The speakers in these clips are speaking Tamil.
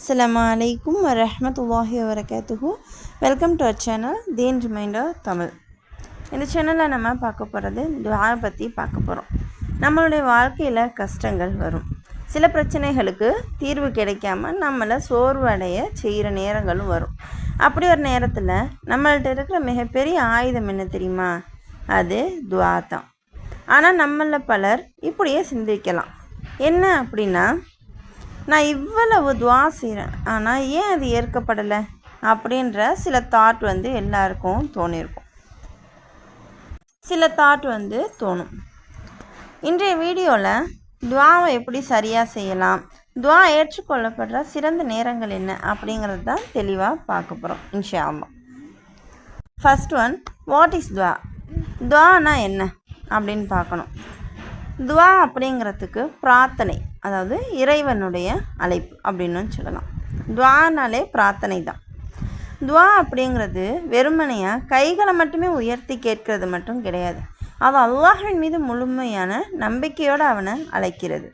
Assalamu alaikum wa rahmatullahi wa barakatuhu. Welcome to our channel Deen Reminder Tamil. இந்த சேனலில் நம்ம பார்க்க போகிறது துஆ பற்றி பார்க்க போகிறோம். நம்மளுடைய வாழ்க்கையில் கஷ்டங்கள் வரும். சில பிரச்சனைகளுக்கு தீர்வு கிடைக்காம நம்மளை சோர்வடைய செய்கிற நேரங்களும் வரும். அப்படி ஒரு நேரத்தில் நம்மள்ட்ட இருக்கிற மிகப்பெரிய ஆயுதம் என்ன தெரியுமா? அது துஆ தான். ஆனால் நம்மளில் பலர் இப்படியே சிந்திக்கலாம். என்ன அப்படின்னா, நான் இவ்வளவு துஆ செய்கிறேன், ஆனால் ஏன் அது ஏற்கப்படலை அப்படின்ற சில தாட் எல்லாருக்கும் தோணியிருக்கும். சில தாட் தோணும். இன்றைய வீடியோவில் துஆவை எப்படி சரியாக செய்யலாம், துஆ ஏற்றுக்கொள்ளப்படுற சிறந்த நேரங்கள் என்ன அப்படிங்கிறது தான் தெளிவாக பார்க்க போகிறோம் இன்ஷா அல்லாஹ். ஃபர்ஸ்ட் ஒன், வாட் இஸ் துஆ? துஆனா என்ன அப்படின்னு பார்க்கணும். துஆ அப்படிங்கிறதுக்கு பிரார்த்தனை, அதாவது இறைவனுடைய அழைப்பு அப்படின்னு சொல்லலாம். துஆனாலே பிரார்த்தனை தான். துஆ அப்படிங்கிறது வெறுமனையாக கைகளை மட்டுமே உயர்த்தி கேட்கறது மட்டும் கிடையாது. அது அல்லாஹ்வின் மீது முழுமையான நம்பிக்கையோடு அவனை அழைக்கிறது.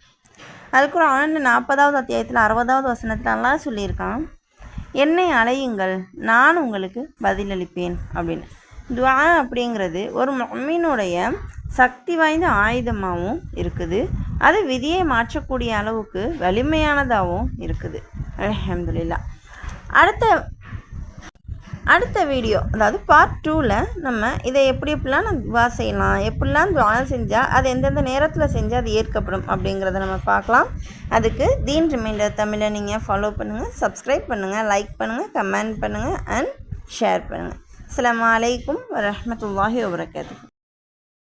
அல்குர்ஆன் 40வது அத்தியாயத்தில் 60வது வசனத்தில் அல்லாஹ் சொல்லியிருக்கான், என்னை அழையுங்கள், நான் உங்களுக்கு பதிலளிப்பேன் அப்படின்னு. துஆ அப்படிங்கிறது ஒரு முஃமினுடைய சக்தி வாய்ந்த ஆயுதமாகவும் இருக்குது. அது விதியை மாற்றக்கூடிய அளவுக்கு வலிமையானதாகவும் இருக்குது. அல்ஹம்துலில்லாஹ். அடுத்த வீடியோ, அதாவது பார்ட் 2ல் நம்ம இதை எப்படிலாம் நம்ம துஆ செய்யலாம், எப்படிலாம் துஆ செஞ்சால் அது எந்தெந்த நேரத்தில் செஞ்சால் அது ஏற்கப்படும் அப்படிங்கிறத நம்ம பார்க்கலாம். அதுக்கு தீன் ரிமைண்டர் தமிழை நீங்கள் ஃபாலோ பண்ணுங்கள், சப்ஸ்கிரைப் பண்ணுங்கள், லைக் பண்ணுங்கள், கமெண்ட் பண்ணுங்கள் அண்ட் ஷேர் பண்ணுங்கள். அஸ்ஸலாமு அலைக்கும் வரஹ்மத்துல்லாஹி வபரகாத்துஹு.